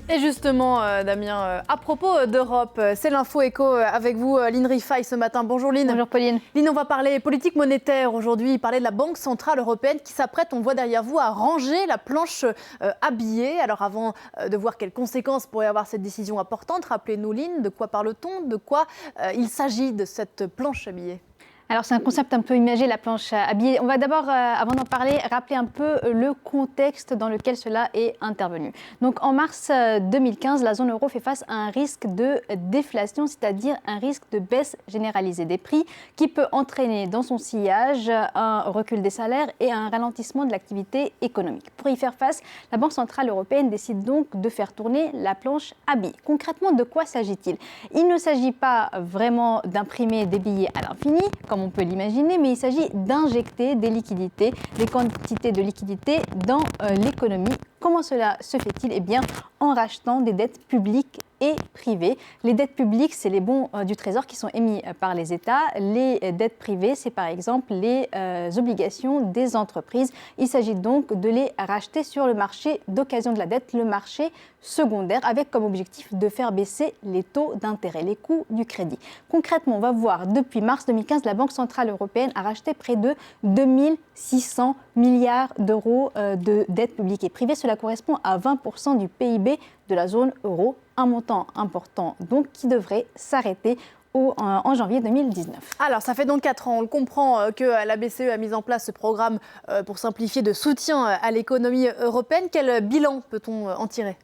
Et justement, Damien, à propos d'Europe, c'est l'info éco avec vous, Line Rifaille, ce matin. Bonjour Line. Bonjour Pauline. Line, on va parler politique monétaire aujourd'hui, parler de la Banque Centrale Européenne qui s'apprête, on le voit derrière vous, à ranger la planche à billets. Alors avant de voir quelles conséquences pourrait avoir cette décision importante, rappelez-nous Line, de quoi parle-t-on, de quoi il s'agit de cette planche à billets? Alors c'est un concept un peu imagé, la planche à billets. On va d'abord, avant d'en parler, rappeler un peu le contexte dans lequel cela est intervenu. Donc en mars 2015, la zone euro fait face à un risque de déflation, c'est-à-dire un risque de baisse généralisée des prix qui peut entraîner dans son sillage un recul des salaires et un ralentissement de l'activité économique. Pour y faire face, la Banque Centrale Européenne décide donc de faire tourner la planche à billets. Concrètement, de quoi s'agit-il? Il ne s'agit pas vraiment d'imprimer des billets à l'infini, comme on peut l'imaginer, mais il s'agit d'injecter des liquidités, des quantités de liquidités dans l'économie. Comment cela se fait-il? Eh bien, en rachetant des dettes publiques et privées. Les dettes publiques, c'est les bons du Trésor qui sont émis par les États. Les dettes privées, c'est par exemple les obligations des entreprises. Il s'agit donc de les racheter sur le marché d'occasion de la dette, le marché secondaire, avec comme objectif de faire baisser les taux d'intérêt, les coûts du crédit. Concrètement, on va voir, depuis mars 2015, la Banque Centrale Européenne a racheté près de 2600 milliards d'euros de dettes publiques et privées. Cela correspond à 20% du PIB de la zone euro, un montant important donc qui devrait s'arrêter en janvier 2019. Alors, ça fait donc 4 ans, on le comprend, que la BCE a mis en place ce programme pour simplifier de soutien à l'économie européenne. Quel bilan peut-on en tirer ?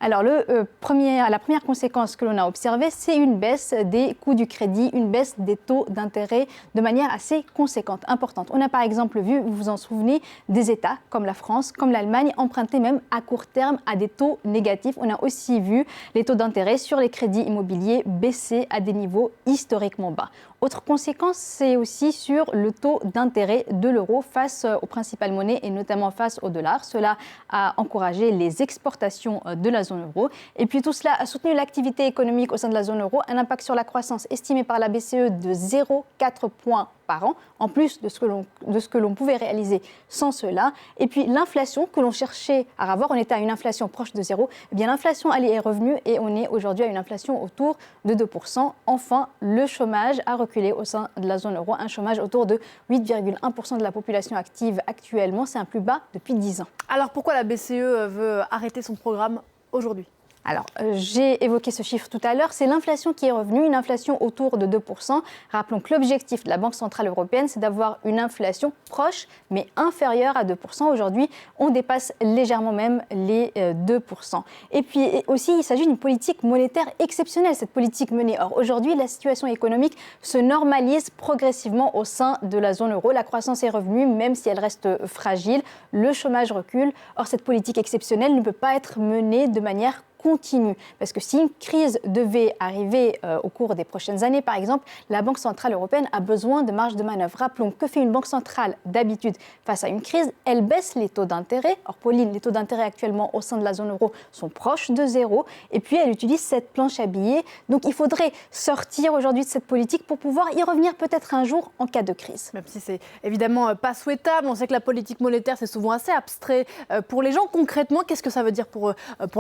Alors, la première conséquence que l'on a observée, c'est une baisse des coûts du crédit, une baisse des taux d'intérêt de manière assez conséquente, importante. On a par exemple vu, vous vous en souvenez, des États comme la France, comme l'Allemagne, emprunter même à court terme à des taux négatifs. On a aussi vu les taux d'intérêt sur les crédits immobiliers baisser à des niveaux historiquement bas. Autre conséquence, c'est aussi sur le taux d'intérêt de l'euro face aux principales monnaies et notamment face au dollar. Cela a encouragé les exportations de la zone euro. Et puis tout cela a soutenu l'activité économique au sein de la zone euro, un impact sur la croissance estimé par la BCE de 0,4 points par an, en plus de ce que l'on pouvait réaliser sans cela. Et puis l'inflation que l'on cherchait à avoir, on était à une inflation proche de zéro, eh bien l'inflation elle est revenue et on est aujourd'hui à une inflation autour de 2%. Enfin, le chômage a reculé au sein de la zone euro, un chômage autour de 8,1% de la population active actuellement, c'est un plus bas depuis 10 ans. Alors pourquoi la BCE veut arrêter son programme aujourd'hui ? Alors, j'ai évoqué ce chiffre tout à l'heure, c'est l'inflation qui est revenue, une inflation autour de 2%. Rappelons que l'objectif de la Banque Centrale Européenne, c'est d'avoir une inflation proche, mais inférieure à 2%. Aujourd'hui, on dépasse légèrement même les 2%. Et puis aussi, il s'agit d'une politique monétaire exceptionnelle, cette politique menée. Or, aujourd'hui, la situation économique se normalise progressivement au sein de la zone euro. La croissance est revenue, même si elle reste fragile. Le chômage recule. Or, cette politique exceptionnelle ne peut pas être menée de manière continue. Parce que si une crise devait arriver au cours des prochaines années, par exemple, la Banque Centrale Européenne a besoin de marge de manœuvre. Rappelons que fait une banque centrale d'habitude face à une crise, elle baisse les taux d'intérêt. Or, Pauline, les taux d'intérêt actuellement au sein de la zone euro sont proches de zéro. Et puis, elle utilise cette planche à billets. Donc, il faudrait sortir aujourd'hui de cette politique pour pouvoir y revenir peut-être un jour en cas de crise. Même si c'est évidemment pas souhaitable, on sait que la politique monétaire, c'est souvent assez abstrait pour les gens. Concrètement, qu'est-ce que ça veut dire pour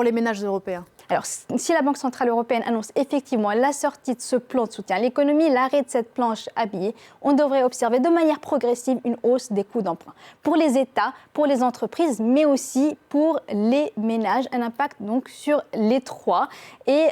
les ménages européens ? Alors, si la Banque Centrale Européenne annonce effectivement la sortie de ce plan de soutien à l'économie, l'arrêt de cette planche à billets, on devrait observer de manière progressive une hausse des coûts d'emprunt. Pour les États, pour les entreprises, mais aussi pour les ménages, un impact donc sur les trois. Et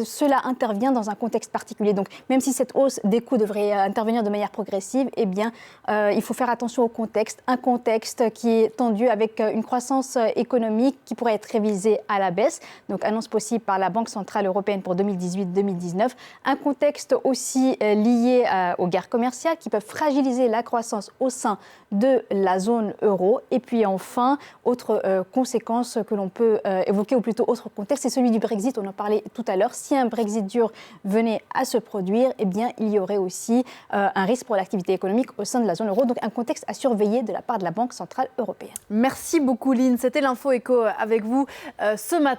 cela intervient dans un contexte particulier. Donc, même si cette hausse des coûts devrait intervenir de manière progressive, eh bien, il faut faire attention au contexte. Un contexte qui est tendu avec une croissance économique qui pourrait être révisée à la baisse. Donc, annonce possible par la Banque Centrale Européenne pour 2018-2019. Un contexte aussi lié aux guerres commerciales qui peuvent fragiliser la croissance au sein de la zone euro. Et puis enfin, autre conséquence que l'on peut évoquer, ou plutôt autre contexte, c'est celui du Brexit. On en parlait tout à l'heure. Si un Brexit dur venait à se produire, eh bien, il y aurait aussi un risque pour l'activité économique au sein de la zone euro. Donc un contexte à surveiller de la part de la Banque Centrale Européenne. Merci beaucoup, Line. C'était l'info éco avec vous ce matin.